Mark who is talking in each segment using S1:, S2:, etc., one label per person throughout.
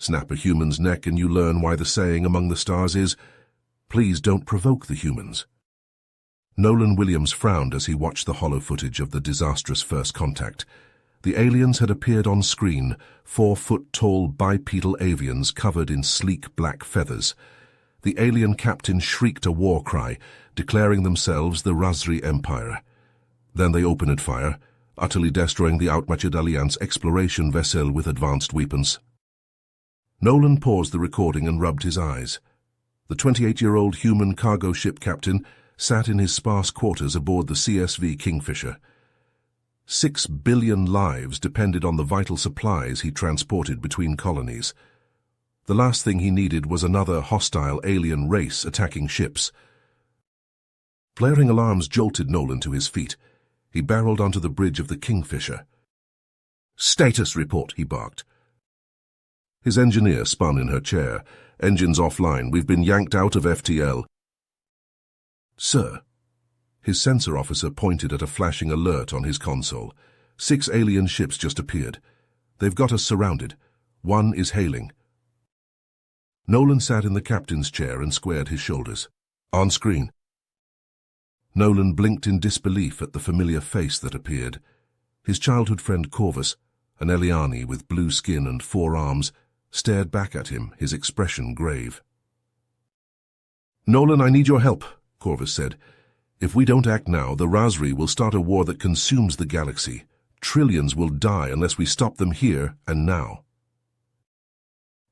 S1: Snap a human's neck and you learn why the saying among the stars is, "Please don't provoke the humans." Nolan Williams frowned as he watched the holo footage of the disastrous first contact. The aliens had appeared on screen, 4-foot-tall bipedal avians covered in sleek black feathers. The alien captain shrieked a war cry, declaring themselves the Razri Empire. Then they opened fire, utterly destroying the outmatched Alliance exploration vessel with advanced weapons. Nolan paused the recording and rubbed his eyes. The 28-year-old human cargo ship captain sat in his sparse quarters aboard the CSV Kingfisher. 6 billion lives depended on the vital supplies he transported between colonies. The last thing he needed was another hostile alien race attacking ships. Flaring alarms jolted Nolan to his feet. He barreled onto the bridge of the Kingfisher. "Status report," he barked. His engineer spun in her chair. "Engines offline. We've been yanked out of FTL." "Sir." His sensor officer pointed at a flashing alert on his console. 6 alien ships just appeared. "They've got us surrounded. One is hailing." Nolan sat in the captain's chair and squared his shoulders. "On screen." Nolan blinked in disbelief at the familiar face that appeared. His childhood friend Corvus, an Eliani with blue skin and 4 arms, stared back at him, his expression grave. "Nolan, I need your help," Corvus said. "If we don't act now, the Razri will start a war that consumes the galaxy. Trillions will die unless we stop them here and now."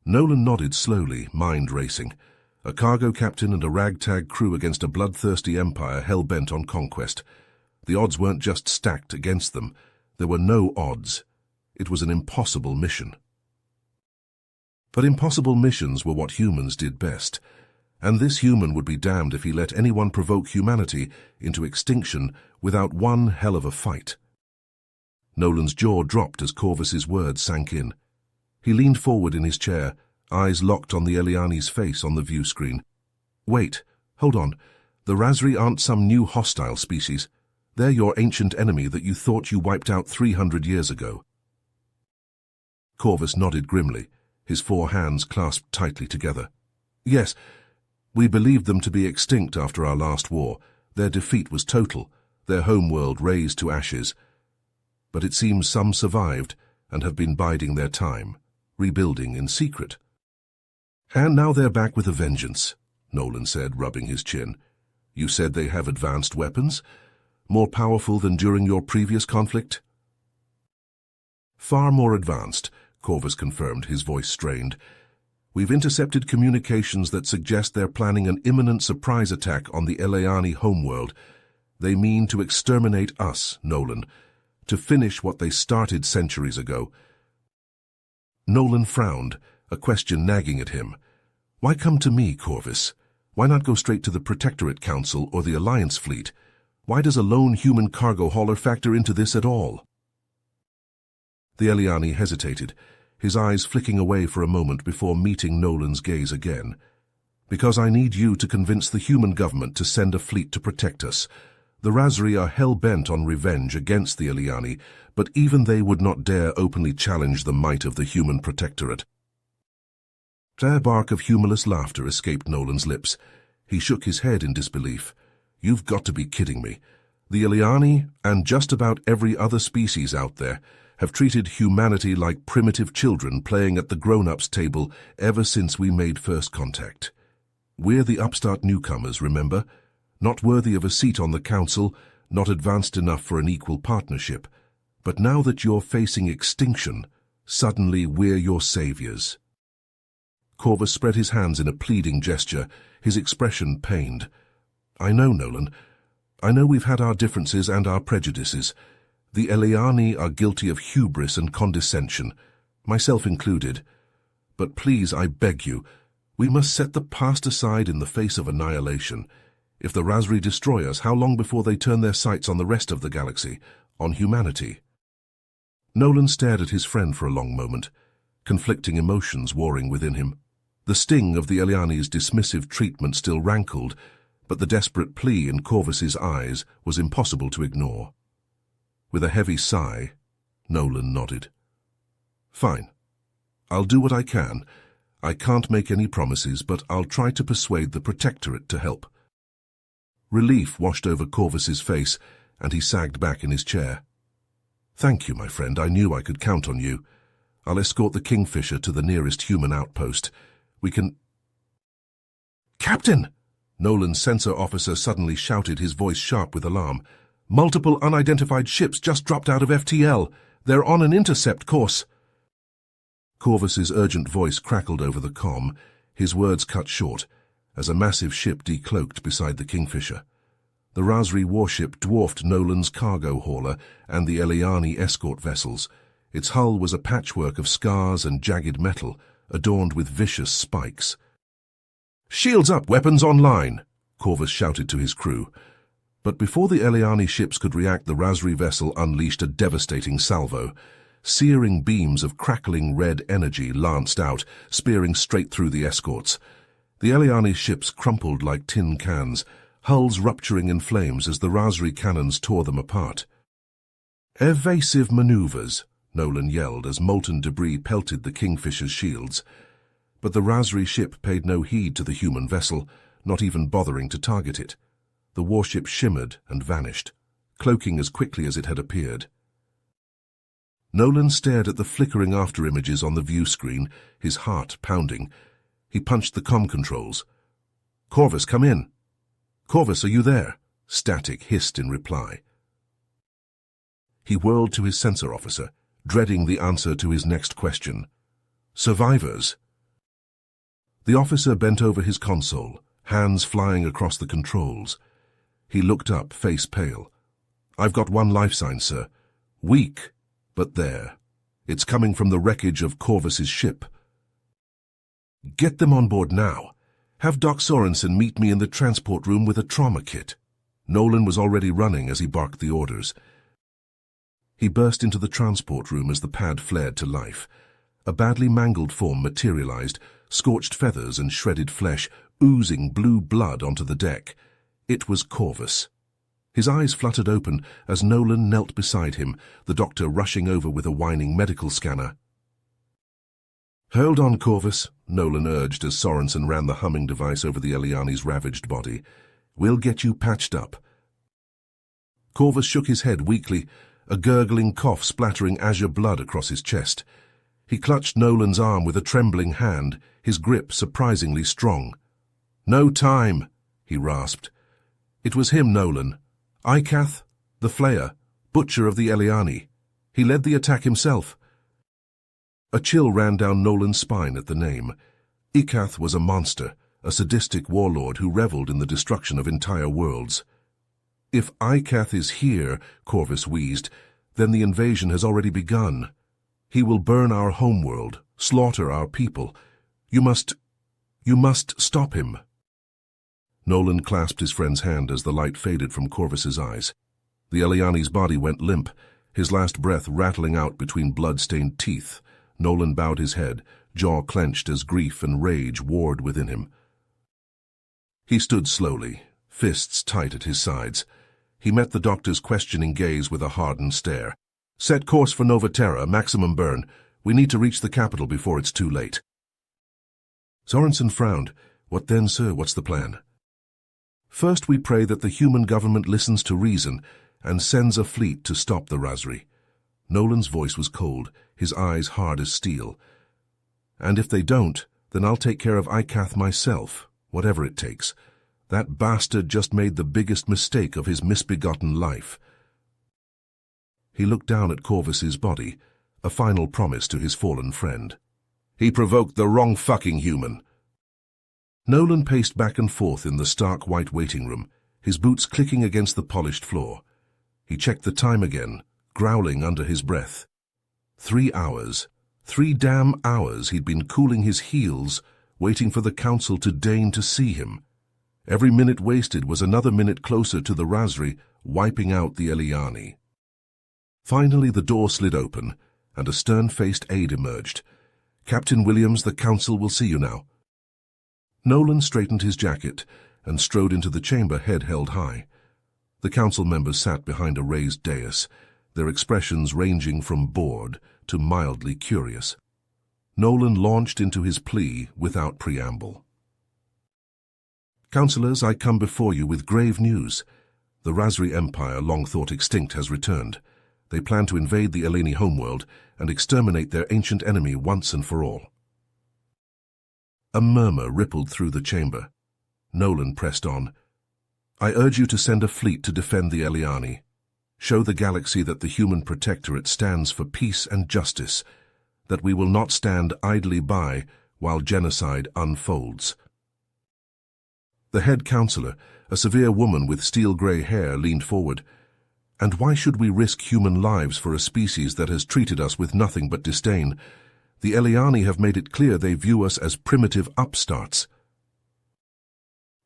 S1: Nolan nodded slowly, mind racing. A cargo captain and a ragtag crew against a bloodthirsty empire hell-bent on conquest. The odds weren't just stacked against them. There were no odds. It was an impossible mission. But impossible missions were what humans did best, and this human would be damned if he let anyone provoke humanity into extinction without one hell of a fight. Nolan's jaw dropped as Corvus's words sank in. He leaned forward in his chair, eyes locked on the Eliani's face on the view screen. "Wait, hold on. The Razri aren't some new hostile species. They're your ancient enemy that you thought you wiped out 300 years ago." Corvus nodded grimly, his 4 hands clasped tightly together. "Yes, we believed them to be extinct after our last war. Their defeat was total, their homeworld razed to ashes. But it seems some survived and have been biding their time, rebuilding in secret." "And now they're back with a vengeance," Nolan said, rubbing his chin. "You said they have advanced weapons? More powerful than during your previous conflict?" "Far more advanced," Corvus confirmed, his voice strained. "We've intercepted communications that suggest they're planning an imminent surprise attack on the Eliani homeworld. They mean to exterminate us, Nolan, to finish what they started centuries ago." Nolan frowned, a question nagging at him. "Why come to me, Corvus? Why not go straight to the Protectorate Council or the Alliance fleet? Why does a lone human cargo hauler factor into this at all?" The Eliani hesitated, his eyes flicking away for a moment before meeting Nolan's gaze again. "Because I need you to convince the human government to send a fleet to protect us. The Razri are hell-bent on revenge against the Eliani, but even they would not dare openly challenge the might of the human protectorate." A bark of humorless laughter escaped Nolan's lips. He shook his head in disbelief. "You've got to be kidding me. The Eliani, and just about every other species out there, have treated humanity like primitive children playing at the grown-ups table ever since we made first contact. We're the upstart newcomers, remember? Not worthy of a seat on the council, not advanced enough for an equal partnership. But now that you're facing extinction, suddenly we're your saviors." Corvus spread his hands in a pleading gesture, his expression pained. "I know, Nolan. I know we've had our differences and our prejudices. The Eliani are guilty of hubris and condescension, myself included. But please, I beg you, we must set the past aside in the face of annihilation. If the Razri destroy us, how long before they turn their sights on the rest of the galaxy, on humanity?" Nolan stared at his friend for a long moment, conflicting emotions warring within him. The sting of the Eliani's dismissive treatment still rankled, but the desperate plea in Corvus's eyes was impossible to ignore. With a heavy sigh, Nolan nodded. "Fine. I'll do what I can. I can't make any promises, but I'll try to persuade the Protectorate to help." Relief washed over Corvus's face, and he sagged back in his chair. "Thank you, my friend. I knew I could count on you. I'll escort the Kingfisher to the nearest human outpost. We can—" "Captain!" Nolan's sensor officer suddenly shouted, his voice sharp with alarm. "Multiple unidentified ships just dropped out of FTL. They're on an intercept course." Corvus's urgent voice crackled over the comm, his words cut short, as a massive ship decloaked beside the Kingfisher. The Razri warship dwarfed Nolan's cargo hauler and the Eliani escort vessels. Its hull was a patchwork of scars and jagged metal, adorned with vicious spikes. "Shields up, weapons online!" Corvus shouted to his crew. But before the Eliani ships could react, the Razri vessel unleashed a devastating salvo. Searing beams of crackling red energy lanced out, spearing straight through the escorts. The Eliani ships crumpled like tin cans, hulls rupturing in flames as the Razri cannons tore them apart. "Evasive maneuvers," Nolan yelled as molten debris pelted the Kingfisher's shields. But the Razri ship paid no heed to the human vessel, not even bothering to target it. The warship shimmered and vanished, cloaking as quickly as it had appeared. Nolan stared at the flickering after-images on the view screen, his heart pounding. He punched the comm controls. "Corvus, come in." "Corvus, are you there?" Static hissed in reply. He whirled to his sensor officer, dreading the answer to his next question. "Survivors?" The officer bent over his console, hands flying across the controls. He looked up, face pale. "I've got one life sign, sir. Weak, but there. It's coming from the wreckage of Corvus's ship." "Get them on board now. Have Doc Sorensen meet me in the transport room with a trauma kit." Nolan was already running as he barked the orders. He burst into the transport room as the pad flared to life. A badly mangled form materialized, scorched feathers and shredded flesh, oozing blue blood onto the deck. It was Corvus. His eyes fluttered open as Nolan knelt beside him, the doctor rushing over with a whining medical scanner. "Hold on, Corvus," Nolan urged as Sorensen ran the humming device over the Eliani's ravaged body. "We'll get you patched up." Corvus shook his head weakly, a gurgling cough splattering azure blood across his chest. He clutched Nolan's arm with a trembling hand, his grip surprisingly strong. "No time," he rasped. It was him, Nolan. Ikath, the Flayer, butcher of the Eliani. He led the attack himself. A chill ran down Nolan's spine at the name. Ikath was a monster, a sadistic warlord who reveled in the destruction of entire worlds. "If Ikath is here," Corvus wheezed, "then the invasion has already begun. He will burn our homeworld, slaughter our people. You must stop him." Nolan clasped his friend's hand as the light faded from Corvus's eyes. The Eliani's body went limp, his last breath rattling out between blood-stained teeth. Nolan bowed his head, jaw clenched as grief and rage warred within him. He stood slowly, fists tight at his sides. He met the doctor's questioning gaze with a hardened stare. "Set course for Nova Terra, maximum burn. We need to reach the capital before it's too late." Sorensen frowned. "What then, sir? What's the plan?" "First we pray that the human government listens to reason and sends a fleet to stop the Razri." Nolan's voice was cold, his eyes hard as steel. "And if they don't, then I'll take care of Ikath myself, whatever it takes. That bastard just made the biggest mistake of his misbegotten life." He looked down at Corvus's body, a final promise to his fallen friend. "He provoked the wrong fucking human." Nolan paced back and forth in the stark white waiting room, his boots clicking against the polished floor. He checked the time again, growling under his breath. 3 hours, 3 damn hours he'd been cooling his heels, waiting for the council to deign to see him. Every minute wasted was another minute closer to the Razri, wiping out the Eliani. Finally the door slid open, and a stern-faced aide emerged. "Captain Williams, the council will see you now." Nolan straightened his jacket and strode into the chamber, head held high. The council members sat behind a raised dais, their expressions ranging from bored to mildly curious. Nolan launched into his plea without preamble. "Councillors, I come before you with grave news. The Razri Empire, long thought extinct, has returned. They plan to invade the Eleni homeworld and exterminate their ancient enemy once and for all." A murmur rippled through the chamber. Nolan pressed on. "I urge you to send a fleet to defend the Eliani. Show the galaxy that the human protectorate stands for peace and justice, that we will not stand idly by while genocide unfolds." The head councillor, a severe woman with steel-grey hair, leaned forward. "And why should we risk human lives for a species that has treated us with nothing but disdain? The Eliani have made it clear they view us as primitive upstarts."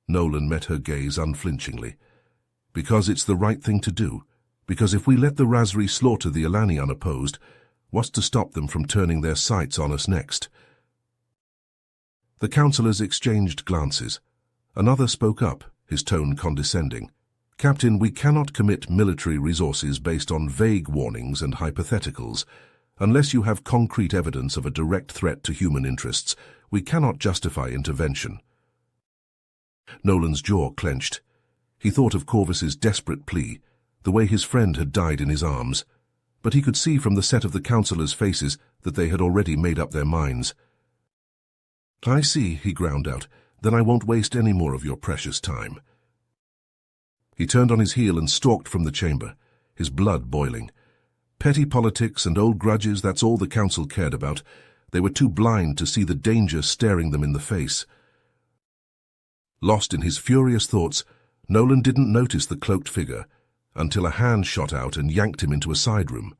S1: Nolan met her gaze unflinchingly. "Because it's the right thing to do. Because if we let the Razri slaughter the Elani unopposed, what's to stop them from turning their sights on us next?" The councillors exchanged glances. Another spoke up, his tone condescending. "Captain, we cannot commit military resources based on vague warnings and hypotheticals. Unless you have concrete evidence of a direct threat to human interests, we cannot justify intervention." Nolan's jaw clenched. He thought of Corvus's desperate plea, the way his friend had died in his arms, but he could see from the set of the councillors' faces that they had already made up their minds. "I see," he ground out. "Then I won't waste any more of your precious time." He turned on his heel and stalked from the chamber, his blood boiling. Petty politics and old grudges, that's all the council cared about. They were too blind to see the danger staring them in the face. Lost in his furious thoughts, Nolan didn't notice the cloaked figure until a hand shot out and yanked him into a side room.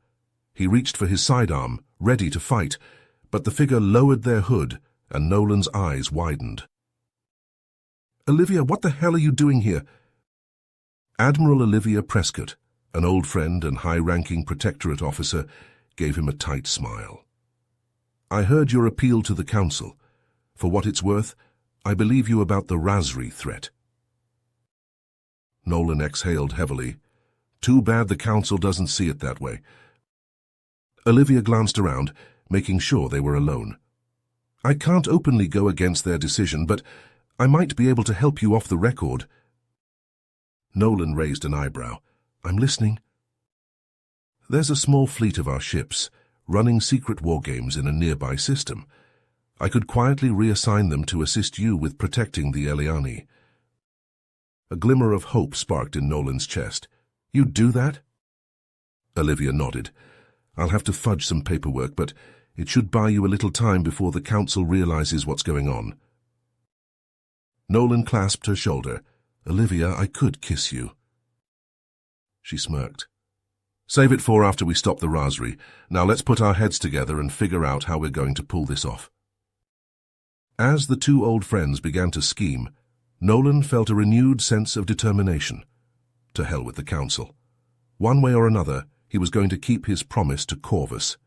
S1: He reached for his sidearm, ready to fight, but the figure lowered their hood and Nolan's eyes widened. "Olivia, what the hell are you doing here?" Admiral Olivia Prescott, an old friend and high-ranking protectorate officer, gave him a tight smile. "I heard your appeal to the council. For what it's worth, I believe you about the Razri threat." Nolan exhaled heavily. "Too bad the council doesn't see it that way." Olivia glanced around, making sure they were alone. "I can't openly go against their decision, but I might be able to help you off the record." Nolan raised an eyebrow. "I'm listening." "There's a small fleet of our ships, running secret war games in a nearby system. I could quietly reassign them to assist you with protecting the Eliani." A glimmer of hope sparked in Nolan's chest. "You'd do that?" Olivia nodded. "I'll have to fudge some paperwork, but it should buy you a little time before the council realizes what's going on." Nolan clasped her shoulder. "Olivia, I could kiss you." She smirked. "Save it for after we stop the Razri. Now let's put our heads together and figure out how we're going to pull this off." As the two old friends began to scheme, Nolan felt a renewed sense of determination. To hell with the council. One way or another, he was going to keep his promise to Corvus.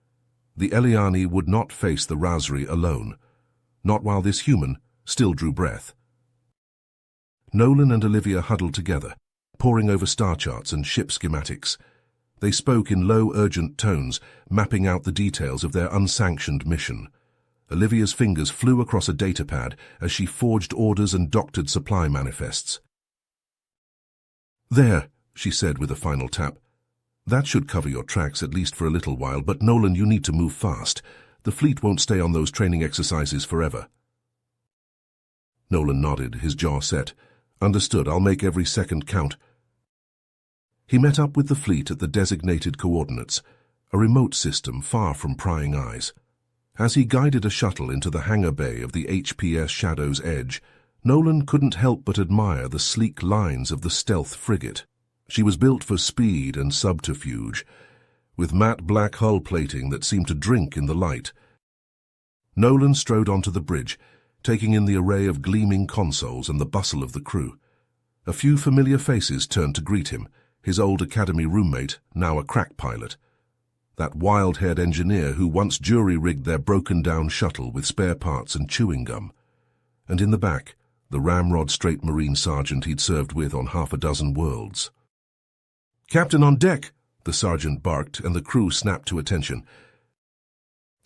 S1: The Eliani would not face the Razri alone, not while this human still drew breath. Nolan and Olivia huddled together, poring over star charts and ship schematics. They spoke in low, urgent tones, mapping out the details of their unsanctioned mission. Olivia's fingers flew across a datapad as she forged orders and doctored supply manifests. "There," she said with a final tap. "That should cover your tracks at least for a little while, but Nolan, you need to move fast. The fleet won't stay on those training exercises forever." Nolan nodded, his jaw set. "Understood, I'll make every second count." He met up with the fleet at the designated coordinates, a remote system far from prying eyes. As he guided a shuttle into the hangar bay of the HPS Shadow's Edge, Nolan couldn't help but admire the sleek lines of the stealth frigate. She was built for speed and subterfuge, with matte black hull plating that seemed to drink in the light. Nolan strode onto the bridge, taking in the array of gleaming consoles and the bustle of the crew. A few familiar faces turned to greet him, his old academy roommate, now a crack pilot. That wild-haired engineer who once jury-rigged their broken-down shuttle with spare parts and chewing gum. And in the back, the ramrod straight Marine sergeant he'd served with on half a dozen worlds. "Captain on deck!" the sergeant barked, and the crew snapped to attention.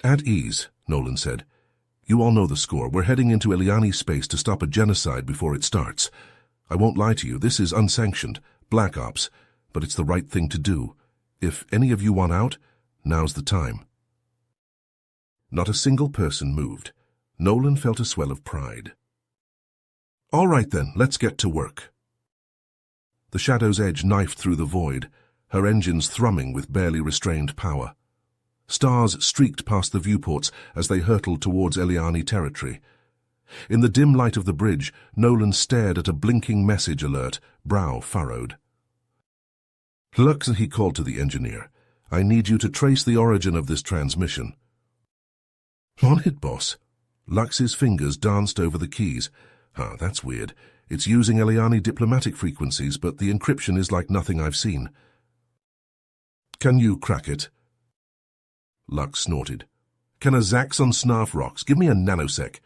S1: "At ease," Nolan said. "You all know the score. We're heading into Eliani space to stop a genocide before it starts. I won't lie to you, this is unsanctioned, black ops, but it's the right thing to do. If any of you want out, now's the time." Not a single person moved. Nolan felt a swell of pride. "All right then, let's get to work." The Shadow's Edge knifed through the void, her engines thrumming with barely restrained power. Stars streaked past the viewports as they hurtled towards Eliani territory. In the dim light of the bridge, Nolan stared at a blinking message alert, brow furrowed. "Lux," he called to the engineer, "I need you to trace the origin of this transmission." "On it, boss." Lux's fingers danced over the keys. That's weird. It's using Eliani diplomatic frequencies, but the encryption is like nothing I've seen." "Can you crack it?" Lux snorted. "Can a Zax on Snarf rocks? Give me a nanosec."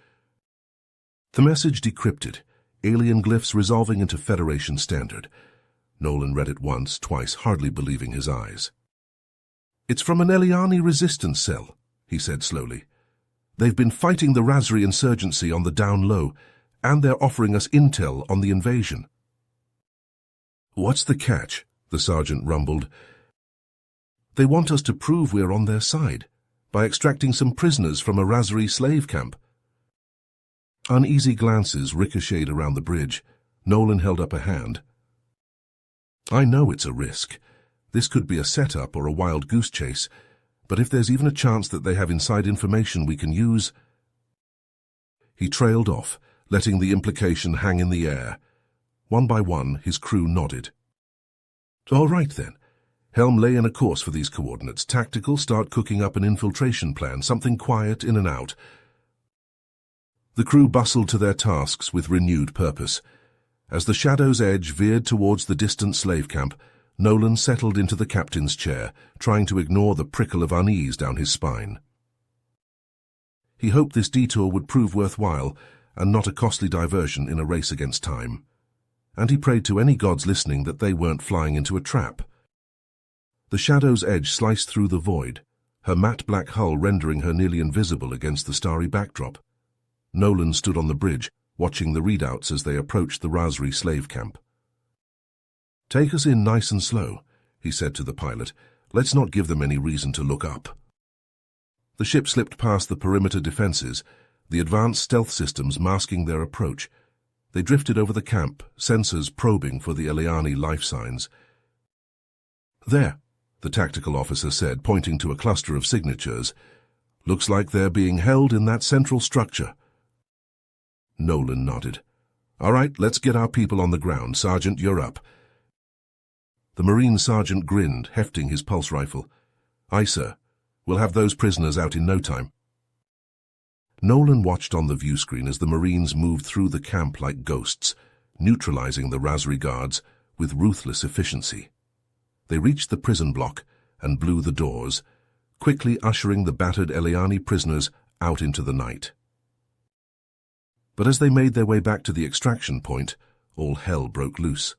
S1: The message decrypted, alien glyphs resolving into Federation standard. Nolan read it once, twice, hardly believing his eyes. "It's from an Eliani resistance cell," he said slowly. "They've been fighting the Razri insurgency on the down low, and they're offering us intel on the invasion." "What's the catch?" the sergeant rumbled. "They want us to prove we're on their side, by extracting some prisoners from a Razri slave camp." Uneasy glances ricocheted around the bridge. Nolan held up a hand. "I know it's a risk. This could be a setup or a wild goose chase, but if there's even a chance that they have inside information we can use—" He trailed off, letting the implication hang in the air. One by one, his crew nodded. "All right, then. Helm, lay in a course for these coordinates. Tactical, start cooking up an infiltration plan, something quiet, in and out." The crew bustled to their tasks with renewed purpose. As the Shadow's Edge veered towards the distant slave camp, Nolan settled into the captain's chair, trying to ignore the prickle of unease down his spine. He hoped this detour would prove worthwhile, and not a costly diversion in a race against time. And he prayed to any gods listening that they weren't flying into a trap. The Shadow's Edge sliced through the void, her matte black hull rendering her nearly invisible against the starry backdrop. Nolan stood on the bridge, watching the readouts as they approached the Razri slave camp. "Take us in nice and slow," he said to the pilot. "Let's not give them any reason to look up." The ship slipped past the perimeter defenses, the advanced stealth systems masking their approach. They drifted over the camp, sensors probing for the Eliani life signs. "There," the tactical officer said, pointing to a cluster of signatures. "Looks like they're being held in that central structure." Nolan nodded. "All right, let's get our people on the ground. Sergeant, you're up." The Marine sergeant grinned, hefting his pulse rifle. "Aye, sir. We'll have those prisoners out in no time." Nolan watched on the view screen as the Marines moved through the camp like ghosts, neutralizing the Razri guards with ruthless efficiency. They reached the prison block and blew the doors, quickly ushering the battered Eliani prisoners out into the night. But as they made their way back to the extraction point, all hell broke loose.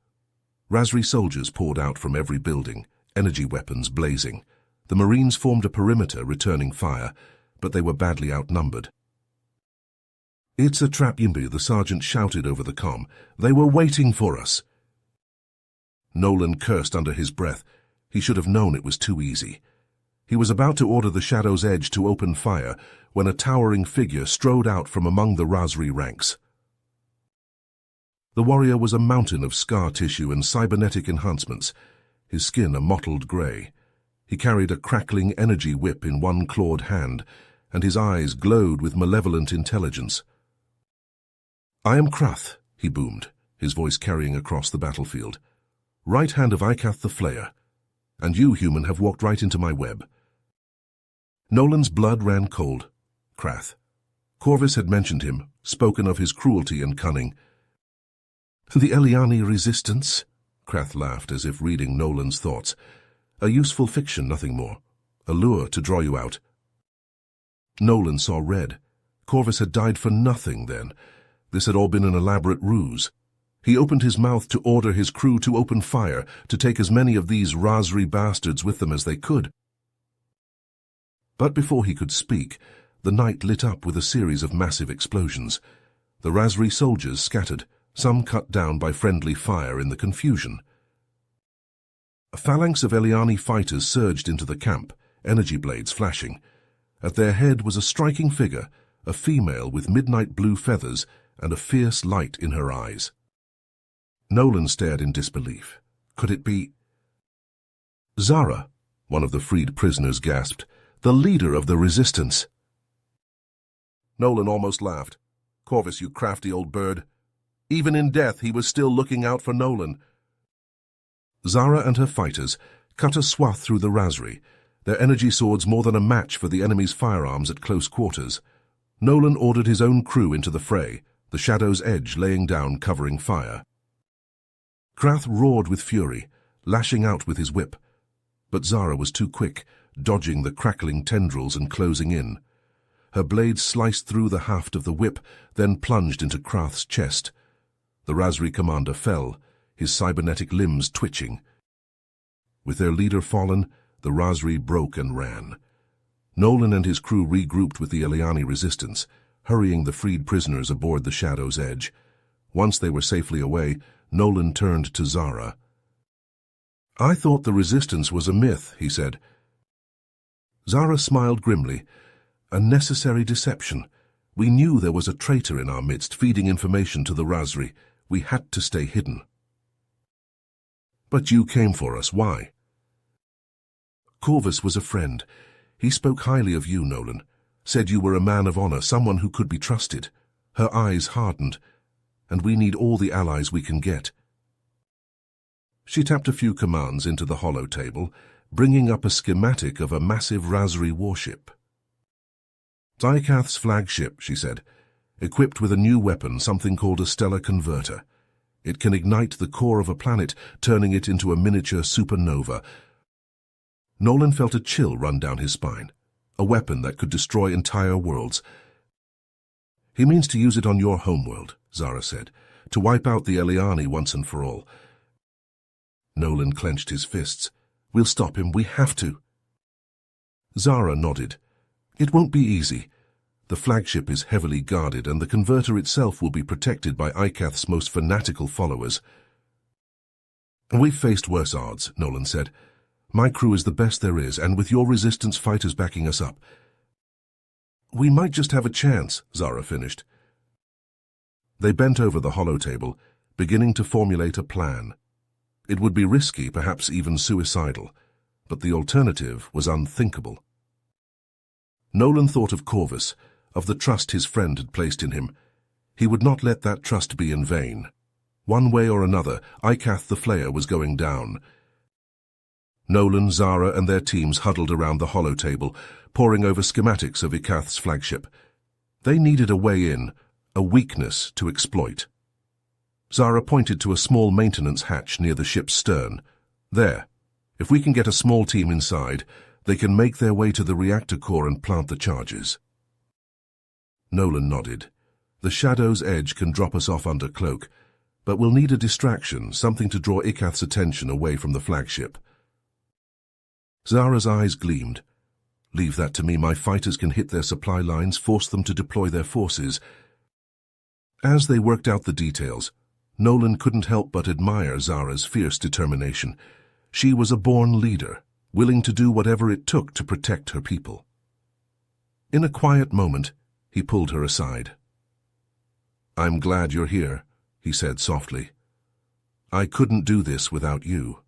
S1: Razri soldiers poured out from every building, energy weapons blazing. The Marines formed a perimeter, returning fire, but they were badly outnumbered. "It's a trap, Yimby," the sergeant shouted over the comm. "They were waiting for us." Nolan cursed under his breath. He should have known it was too easy. He was about to order the Shadow's Edge to open fire when a towering figure strode out from among the Razri ranks. The warrior was a mountain of scar tissue and cybernetic enhancements, his skin a mottled grey. He carried a crackling energy whip in one clawed hand, and his eyes glowed with malevolent intelligence. "I am Krath," he boomed, his voice carrying across the battlefield. "Right hand of Ikath the Flayer. And you, human, have walked right into my web." Nolan's blood ran cold. Krath. Corvus had mentioned him, spoken of his cruelty and cunning. "The Eliani resistance?" Krath laughed, as if reading Nolan's thoughts. "A useful fiction, nothing more. A lure to draw you out." Nolan saw red. Corvus had died for nothing, then. This had all been an elaborate ruse. He opened his mouth to order his crew to open fire, to take as many of these Razri bastards with them as they could. But before he could speak, the night lit up with a series of massive explosions. The Razri soldiers scattered, some cut down by friendly fire in the confusion. A phalanx of Eliani fighters surged into the camp, energy blades flashing. At their head was a striking figure, a female with midnight blue feathers and a fierce light in her eyes. Nolan stared in disbelief. Could it be... Zara, one of the freed prisoners gasped, the leader of the resistance. Nolan almost laughed. Corvus, you crafty old bird. Even in death, he was still looking out for Nolan. Zara and her fighters cut a swath through the Razri, their energy swords more than a match for the enemy's firearms at close quarters. Nolan ordered his own crew into the fray, the Shadow's Edge laying down covering fire. Krath roared with fury, lashing out with his whip. But Zara was too quick, dodging the crackling tendrils and closing in. Her blade sliced through the haft of the whip, then plunged into Krath's chest. The Razri commander fell, his cybernetic limbs twitching. With their leader fallen, the Razri broke and ran. Nolan and his crew regrouped with the Eliani resistance, hurrying the freed prisoners aboard the Shadow's Edge. Once they were safely away, Nolan turned to Zara. "I thought the resistance was a myth," he said. Zara smiled grimly. "A necessary deception. We knew there was a traitor in our midst feeding information to the Razri. We had to stay hidden." "But you came for us. Why?" "Corvus was a friend. He spoke highly of you, Nolan. Said you were a man of honor, someone who could be trusted." Her eyes hardened. "And we need all the allies we can get." She tapped a few commands into the hollow table, bringing up a schematic of a massive Razri warship. "Ikath's flagship," she said, "equipped with a new weapon, something called a stellar converter. It can ignite the core of a planet, turning it into a miniature supernova." Nolan felt a chill run down his spine. A weapon that could destroy entire worlds. "He means to use it on your homeworld," Zara said, "to wipe out the Eliani once and for all." Nolan clenched his fists. "We'll stop him. We have to." Zara nodded. "It won't be easy. The flagship is heavily guarded, and the converter itself will be protected by Ikath's most fanatical followers." "We've faced worse odds," Nolan said. "My crew is the best there is, and with your resistance fighters backing us up." "We might just have a chance," Zara finished. They bent over the hollow table, beginning to formulate a plan. It would be risky, perhaps even suicidal, but the alternative was unthinkable. Nolan thought of Corvus, of the trust his friend had placed in him. He would not let that trust be in vain. One way or another, Ikath the Flayer was going down. Nolan, Zara, and their teams huddled around the hollow table, poring over schematics of Ikath's flagship. They needed a way in, a weakness to exploit. Zara pointed to a small maintenance hatch near the ship's stern. "There. If we can get a small team inside, they can make their way to the reactor core and plant the charges." Nolan nodded. "The Shadow's Edge can drop us off under cloak, but we'll need a distraction, something to draw Ikath's attention away from the flagship." Zara's eyes gleamed. "Leave that to me. My fighters can hit their supply lines, force them to deploy their forces." As they worked out the details, Nolan couldn't help but admire Zara's fierce determination. She was a born leader, willing to do whatever it took to protect her people. In a quiet moment, he pulled her aside. "I'm glad you're here," he said softly. "I couldn't do this without you."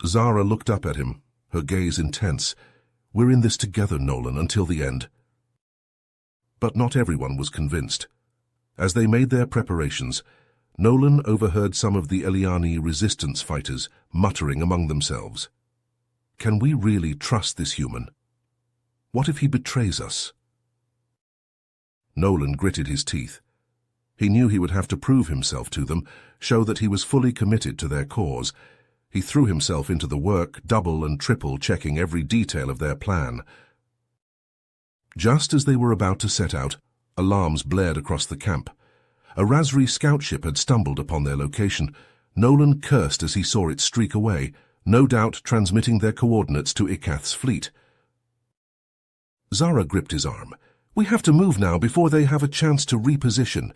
S1: Zara looked up at him, her gaze intense. "We're in this together, Nolan, until the end." But not everyone was convinced. As they made their preparations, Nolan overheard some of the Eliani resistance fighters muttering among themselves. "Can we really trust this human? What if he betrays us?" Nolan gritted his teeth. He knew he would have to prove himself to them, show that he was fully committed to their cause. He threw himself into the work, double and triple checking every detail of their plan. Just as they were about to set out, alarms blared across the camp. A Razri scout ship had stumbled upon their location. Nolan cursed as he saw it streak away, no doubt transmitting their coordinates to Ikath's fleet. Zara gripped his arm. We have to move now before they have a chance to reposition.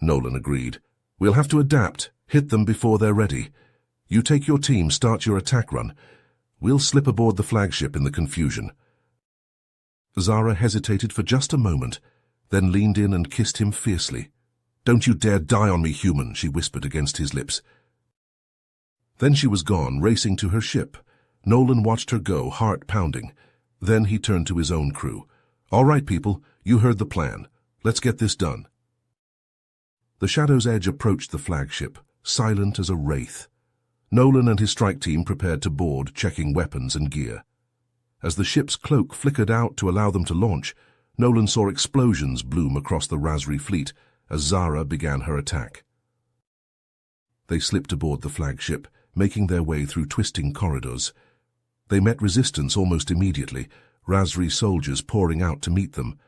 S1: Nolan agreed. We'll have to adapt, hit them before they're ready. You take your team, start your attack run. We'll slip aboard the flagship in the confusion. Zara hesitated for just a moment, then leaned in and kissed him fiercely. Don't you dare die on me, human, she whispered against his lips. Then she was gone, racing to her ship. Nolan watched her go, heart pounding. Then he turned to his own crew. All right, people, you heard the plan. Let's get this done. The Shadow's Edge approached the flagship, silent as a wraith. Nolan and his strike team prepared to board, checking weapons and gear. As the ship's cloak flickered out to allow them to launch, Nolan saw explosions bloom across the Razri fleet as Zara began her attack. They slipped aboard the flagship, making their way through twisting corridors. They met resistance almost immediately, Razri soldiers pouring out to meet them.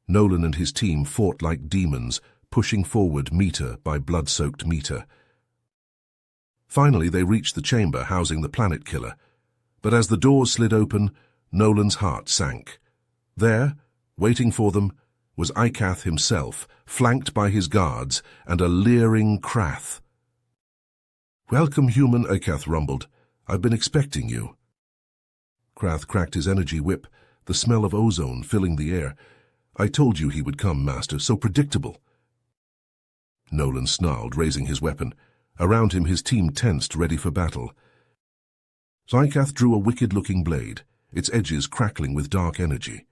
S1: Nolan and his team fought like demons, pushing forward meter by blood-soaked meter. Finally, they reached the chamber housing the planet killer. But as the doors slid open, Nolan's heart sank. There, waiting for them, was Ikath himself, flanked by his guards and a leering Krath. Welcome, human, Ikath rumbled. I've been expecting you. Krath cracked his energy whip, the smell of ozone filling the air. I told you he would come, Master, so predictable. Nolan snarled, raising his weapon. Around him his team tensed, ready for battle. Ikath drew a wicked-looking blade, its edges crackling with dark energy.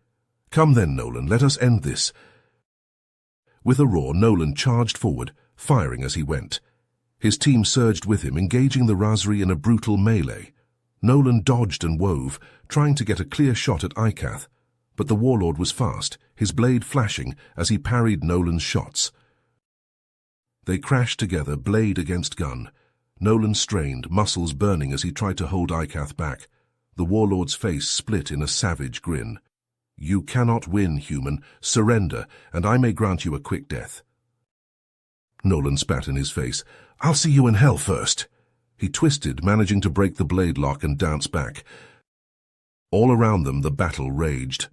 S1: Come then, Nolan, let us end this. With a roar, Nolan charged forward, firing as he went. His team surged with him, engaging the Razri in a brutal melee. Nolan dodged and wove, trying to get a clear shot at Ikath, but the warlord was fast, his blade flashing as he parried Nolan's shots. They crashed together, blade against gun. Nolan strained, muscles burning as he tried to hold Ikath back. The warlord's face split in a savage grin. You cannot win, human. Surrender, and I may grant you a quick death. Nolan spat in his face. I'll see you in hell first. He twisted, managing to break the blade lock and dance back. All around them the battle raged.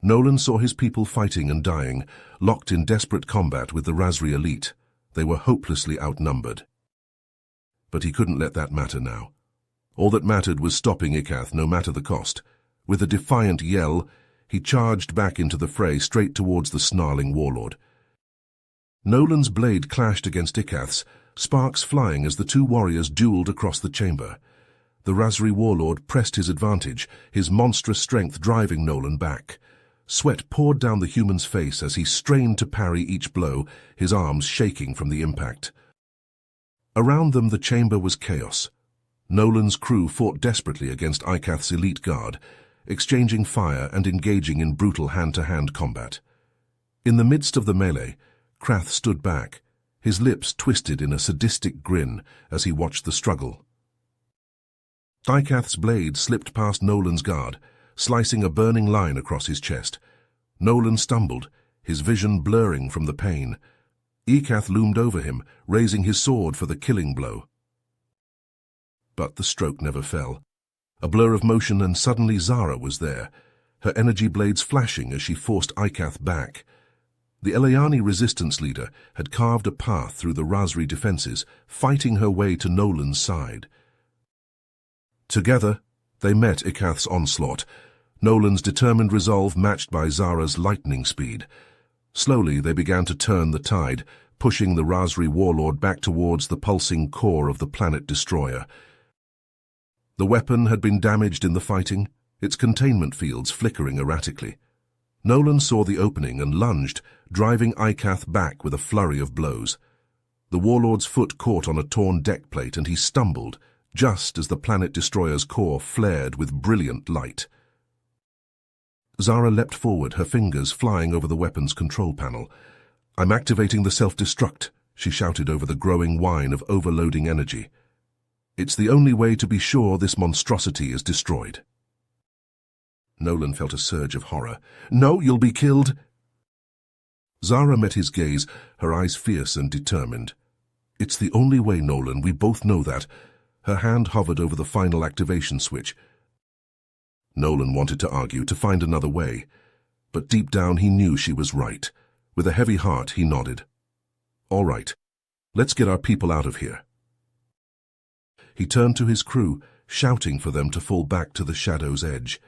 S1: Nolan saw his people fighting and dying, locked in desperate combat with the Razri elite. They were hopelessly outnumbered. But he couldn't let that matter now. All that mattered was stopping Ikath, no matter the cost. With a defiant yell, he charged back into the fray, straight towards the snarling warlord. Nolan's blade clashed against Ikath's, sparks flying as the two warriors dueled across the chamber. The Razri warlord pressed his advantage, his monstrous strength driving Nolan back. Sweat poured down the human's face as he strained to parry each blow, his arms shaking from the impact. Around them the chamber was chaos. Nolan's crew fought desperately against Ikath's elite guard, exchanging fire and engaging in brutal hand-to-hand combat. In the midst of the melee, Krath stood back, his lips twisted in a sadistic grin as he watched the struggle. Ikath's blade slipped past Nolan's guard, slicing a burning line across his chest. Nolan stumbled, his vision blurring from the pain. Ikath loomed over him, raising his sword for the killing blow. But the stroke never fell. A blur of motion, and suddenly Zara was there, her energy blades flashing as she forced Ikath back. The Elayani resistance leader had carved a path through the Razri defenses, fighting her way to Nolan's side. Together, they met Ikath's onslaught, Nolan's determined resolve matched by Zara's lightning speed. Slowly they began to turn the tide, pushing the Razri warlord back towards the pulsing core of the planet destroyer. The weapon had been damaged in the fighting, its containment fields flickering erratically. Nolan saw the opening and lunged, driving Ikath back with a flurry of blows. The warlord's foot caught on a torn deck plate and he stumbled, just as the planet destroyer's core flared with brilliant light. Zara leapt forward, her fingers flying over the weapon's control panel. I'm activating the self-destruct, she shouted over the growing whine of overloading energy. It's the only way to be sure this monstrosity is destroyed. Nolan felt a surge of horror. No, you'll be killed. Zara met his gaze, her eyes fierce and determined. It's the only way, Nolan, we both know that. Her hand hovered over the final activation switch. Nolan wanted to argue, to find another way, but deep down he knew she was right. With a heavy heart, he nodded. All right, let's get our people out of here. He turned to his crew, shouting for them to fall back to the shadow's edge.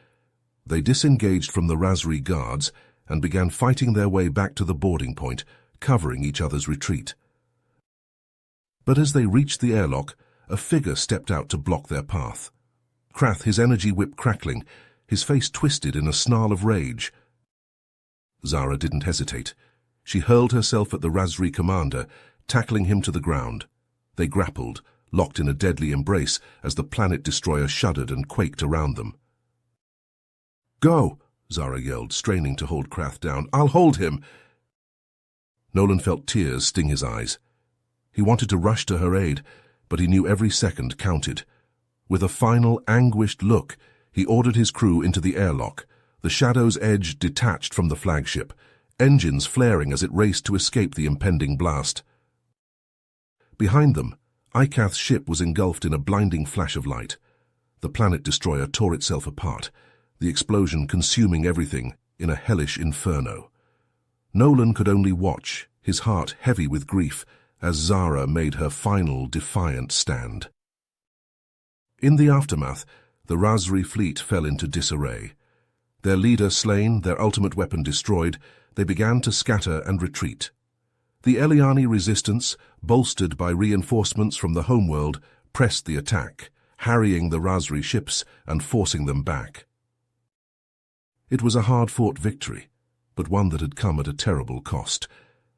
S1: They disengaged from the Razri guards and began fighting their way back to the boarding point, covering each other's retreat. But as they reached the airlock, a figure stepped out to block their path. Krath, his energy whip crackling, his face twisted in a snarl of rage. Zara didn't hesitate. She hurled herself at the Razri commander, tackling him to the ground. They grappled, locked in a deadly embrace as the planet destroyer shuddered and quaked around them. "Go!" Zara yelled, straining to hold Krath down. "I'll hold him!" Nolan felt tears sting his eyes. He wanted to rush to her aid, but he knew every second counted. With a final, anguished look, he ordered his crew into the airlock, the Shadow's edge detached from the flagship, engines flaring as it raced to escape the impending blast. Behind them, Ikath's ship was engulfed in a blinding flash of light. The planet destroyer tore itself apart, the explosion consuming everything in a hellish inferno. Nolan could only watch, his heart heavy with grief, as Zara made her final defiant stand. In the aftermath, the Razri fleet fell into disarray. Their leader slain, their ultimate weapon destroyed, they began to scatter and retreat. The Eliani resistance, bolstered by reinforcements from the homeworld, pressed the attack, harrying the Razri ships and forcing them back. It was a hard-fought victory, but one that had come at a terrible cost.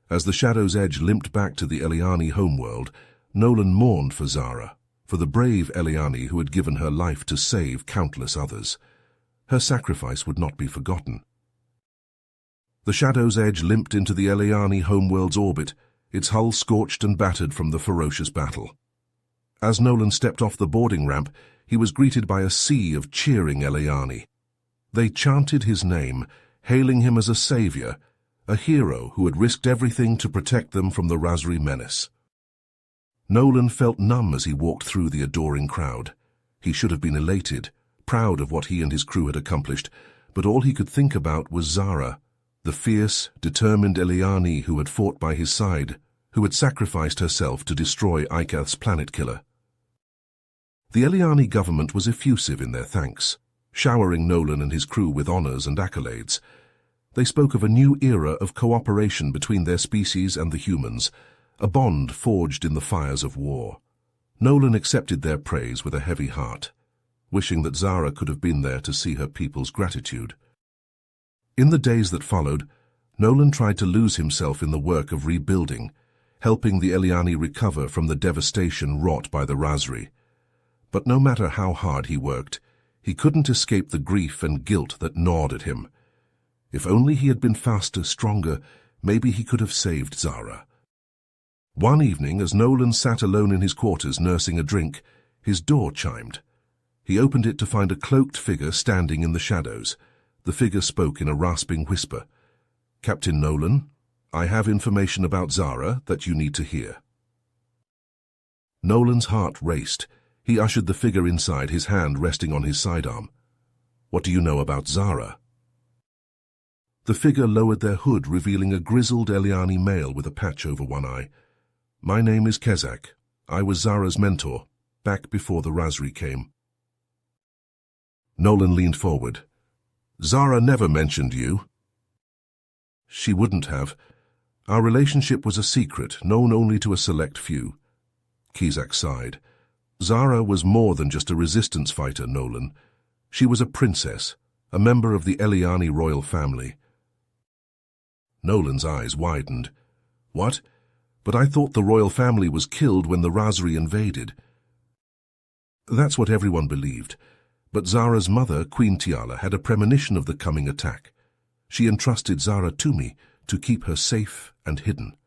S1: As the Shadow's edge limped back to the Eliani homeworld, Nolan mourned for Zara, for the brave Eliani who had given her life to save countless others. Her sacrifice would not be forgotten. The Shadow's edge limped into the Eliani homeworld's orbit, its hull scorched and battered from the ferocious battle. As Nolan stepped off the boarding ramp, he was greeted by a sea of cheering Eliani. They chanted his name, hailing him as a savior, a hero who had risked everything to protect them from the Razri menace. Nolan felt numb as he walked through the adoring crowd. He should have been elated, proud of what he and his crew had accomplished, but all he could think about was Zara, the fierce, determined Eliani who had fought by his side, who had sacrificed herself to destroy Ikath's planet killer. The Eliani government was effusive in their thanks, showering Nolan and his crew with honors and accolades. They spoke of a new era of cooperation between their species and the humans, a bond forged in the fires of war. Nolan accepted their praise with a heavy heart, wishing that Zara could have been there to see her people's gratitude. In the days that followed, Nolan tried to lose himself in the work of rebuilding, helping the Eliani recover from the devastation wrought by the Razri. But no matter how hard he worked, he couldn't escape the grief and guilt that gnawed at him. If only he had been faster, stronger, maybe he could have saved Zara. One evening, as Nolan sat alone in his quarters nursing a drink, his door chimed. He opened it to find a cloaked figure standing in the shadows. The figure spoke in a rasping whisper. "Captain Nolan, I have information about Zara that you need to hear." Nolan's heart raced. He ushered the figure inside, his hand resting on his sidearm. "What do you know about Zara?" The figure lowered their hood, revealing a grizzled Eliani male with a patch over one eye. "My name is Kezak. I was Zara's mentor, back before the Razri came." Nolan leaned forward. "Zara never mentioned you." "She wouldn't have. Our relationship was a secret, known only to a select few." Kezak sighed. "Zara was more than just a resistance fighter, Nolan. She was a princess, a member of the Eliani royal family." Nolan's eyes widened. "What? But I thought the royal family was killed when the Razri invaded." "That's what everyone believed. But Zara's mother, Queen Tiala, had a premonition of the coming attack. She entrusted Zara to me to keep her safe and hidden."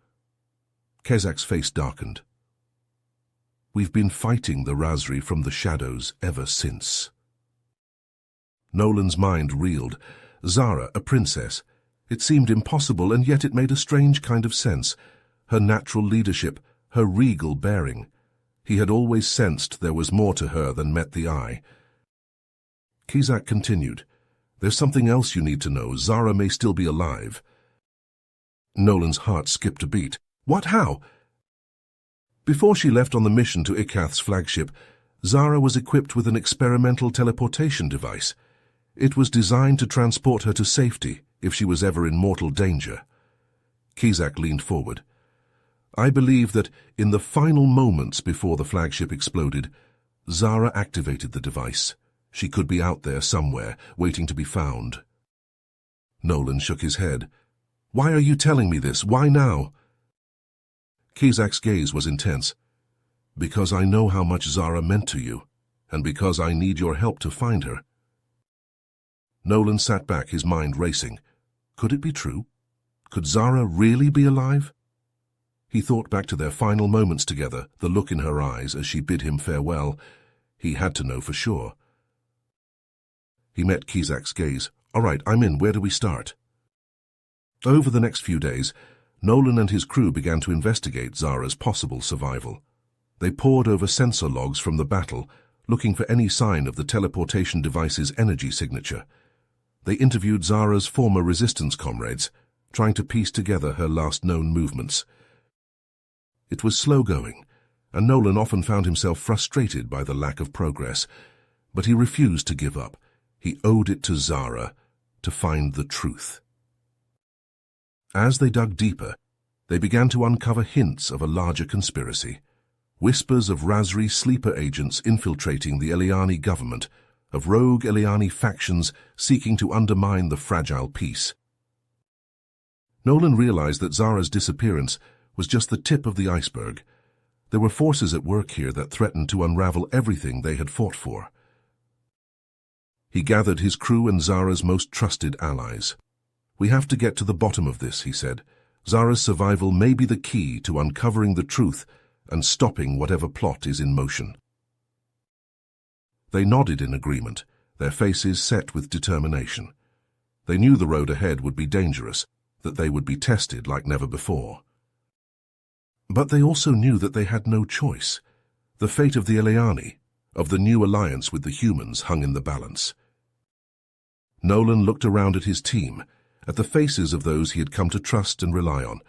S1: Kezak's face darkened. "We've been fighting the Razri from the shadows ever since." Nolan's mind reeled. Zara, a princess. It seemed impossible, and yet it made a strange kind of sense. Her natural leadership, her regal bearing. He had always sensed there was more to her than met the eye. Kizak continued. There's something else you need to know. Zara may still be alive. Nolan's heart skipped a beat. What? How? Before she left on the mission to Ikath's flagship, Zara was equipped with an experimental teleportation device. It was designed to transport her to safety if she was ever in mortal danger. Kizak leaned forward. I believe that in the final moments before the flagship exploded, Zara activated the device. She could be out there somewhere, waiting to be found. Nolan shook his head. Why are you telling me this? Why now? Kizak's gaze was intense. Because I know how much Zara meant to you, and because I need your help to find her. Nolan sat back, his mind racing. Could it be true? Could Zara really be alive? He thought back to their final moments together, the look in her eyes as she bid him farewell. He had to know for sure. He met Kizak's gaze. All right, I'm in. Where do we start? Over the next few days, Nolan and his crew began to investigate Zara's possible survival. They pored over sensor logs from the battle, looking for any sign of the teleportation device's energy signature. They interviewed Zara's former resistance comrades, trying to piece together her last known movements. It was slow going, and Nolan often found himself frustrated by the lack of progress, but he refused to give up. He owed it to Zara to find the truth. As they dug deeper, they began to uncover hints of a larger conspiracy. Whispers of Razri sleeper agents infiltrating the Eliani government, of rogue Eliani factions seeking to undermine the fragile peace. Nolan realized that Zara's disappearance was just the tip of the iceberg. There were forces at work here that threatened to unravel everything they had fought for. He gathered his crew and Zara's most trusted allies. We have to get to the bottom of this, he said. Zara's survival may be the key to uncovering the truth and stopping whatever plot is in motion. They nodded in agreement, their faces set with determination. They knew the road ahead would be dangerous, that they would be tested like never before. But they also knew that they had no choice. The fate of the Eliani, of the new alliance with the humans, hung in the balance. Nolan looked around at his team, at the faces of those he had come to trust and rely on.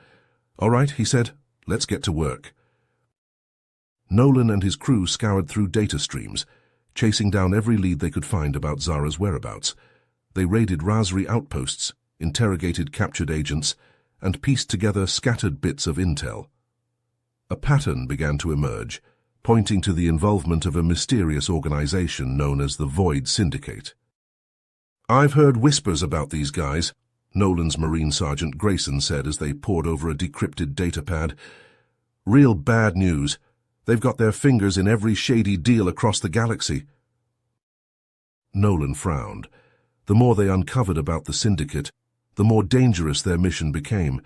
S1: All right, he said, let's get to work. Nolan and his crew scoured through data streams, chasing down every lead they could find about Zara's whereabouts. They raided Razri outposts, interrogated captured agents, and pieced together scattered bits of intel. A pattern began to emerge, pointing to the involvement of a mysterious organization known as the Void Syndicate. I've heard whispers about these guys, Nolan's Marine Sergeant Grayson said as they pored over a decrypted datapad. Real bad news. They've got their fingers in every shady deal across the galaxy. Nolan frowned. The more they uncovered about the Syndicate, the more dangerous their mission became.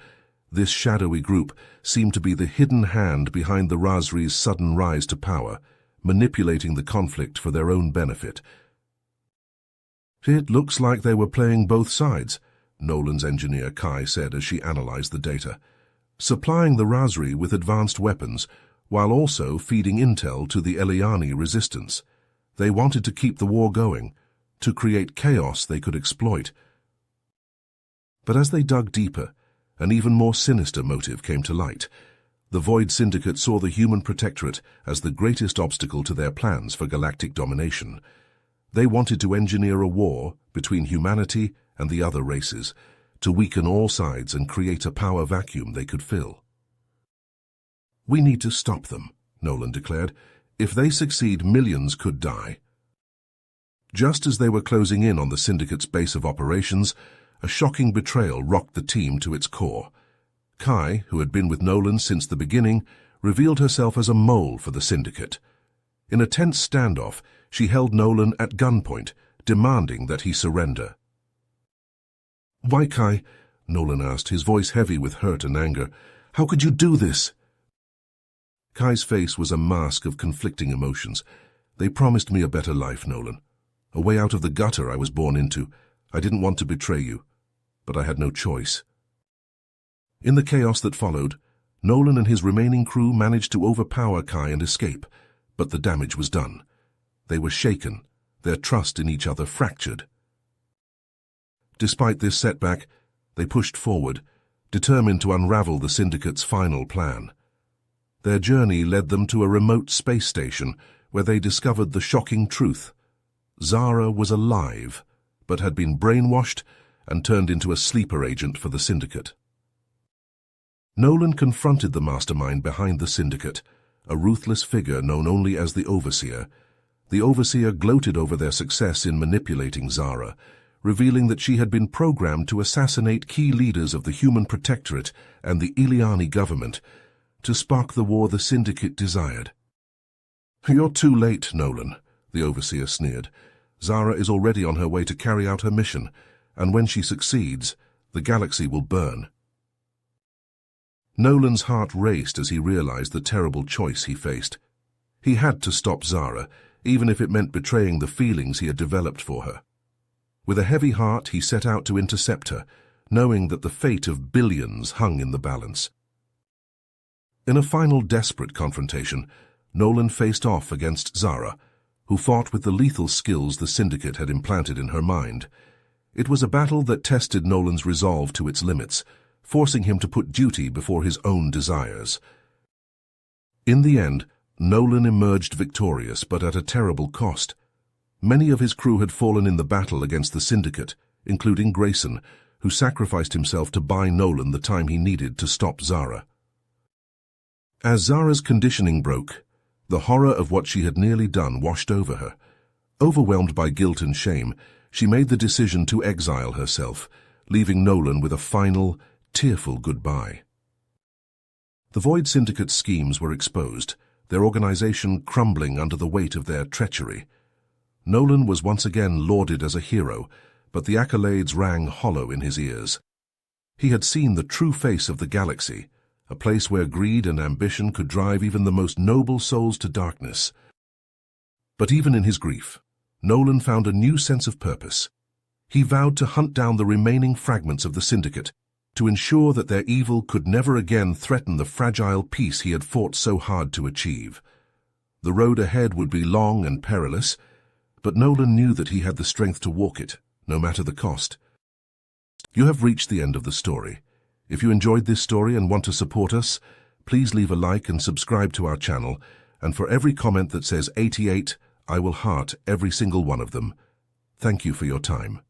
S1: This shadowy group seemed to be the hidden hand behind the Razri's sudden rise to power, manipulating the conflict for their own benefit. It looks like they were playing both sides, Nolan's engineer Kai said as she analyzed the data. Supplying the Razri with advanced weapons, while also feeding intel to the Eliani resistance. They wanted to keep the war going, to create chaos they could exploit. But as they dug deeper, an even more sinister motive came to light. The Void Syndicate saw the Human Protectorate as the greatest obstacle to their plans for galactic domination. They wanted to engineer a war between humanity and the other races, to weaken all sides and create a power vacuum they could fill. We need to stop them, Nolan declared. If they succeed, millions could die. Just as they were closing in on the Syndicate's base of operations, a shocking betrayal rocked the team to its core. Kai, who had been with Nolan since the beginning, revealed herself as a mole for the Syndicate. In a tense standoff, she held Nolan at gunpoint, demanding that he surrender. Why, Kai? Nolan asked, his voice heavy with hurt and anger. How could you do this? Kai's face was a mask of conflicting emotions. They promised me a better life, Nolan. A way out of the gutter I was born into. I didn't want to betray you, but I had no choice. In the chaos that followed, Nolan and his remaining crew managed to overpower Kai and escape, but the damage was done. They were shaken, their trust in each other fractured. Despite this setback, they pushed forward, determined to unravel the Syndicate's final plan. Their journey led them to a remote space station where they discovered the shocking truth. Zara was alive, but had been brainwashed and turned into a sleeper agent for the Syndicate. Nolan confronted the mastermind behind the Syndicate, a ruthless figure known only as the Overseer. The Overseer gloated over their success in manipulating Zara, revealing that she had been programmed to assassinate key leaders of the Human Protectorate and the Iliani government to spark the war the Syndicate desired. "You're too late, Nolan," the Overseer sneered. "Zara is already on her way to carry out her mission, and when she succeeds, the galaxy will burn." Nolan's heart raced as he realized the terrible choice he faced. He had to stop Zara, even if it meant betraying the feelings he had developed for her. With a heavy heart, he set out to intercept her, knowing that the fate of billions hung in the balance. In a final desperate confrontation, Nolan faced off against Zara, who fought with the lethal skills the Syndicate had implanted in her mind. It was a battle that tested Nolan's resolve to its limits, forcing him to put duty before his own desires. In the end, Nolan emerged victorious, but at a terrible cost. Many of his crew had fallen in the battle against the Syndicate, including Grayson, who sacrificed himself to buy Nolan the time he needed to stop Zara. As Zara's conditioning broke, the horror of what she had nearly done washed over her. Overwhelmed by guilt and shame, she made the decision to exile herself, leaving Nolan with a final, tearful goodbye. The Void Syndicate's schemes were exposed, their organization crumbling under the weight of their treachery. Nolan was once again lauded as a hero, but the accolades rang hollow in his ears. He had seen the true face of the galaxy, a place where greed and ambition could drive even the most noble souls to darkness. But even in his grief, Nolan found a new sense of purpose. He vowed to hunt down the remaining fragments of the Syndicate, to ensure that their evil could never again threaten the fragile peace he had fought so hard to achieve. The road ahead would be long and perilous, but Nolan knew that he had the strength to walk it, no matter the cost. You have reached the end of the story. If you enjoyed this story and want to support us, please leave a like and subscribe to our channel, and for every comment that says 88, I will heart every single one of them. Thank you for your time.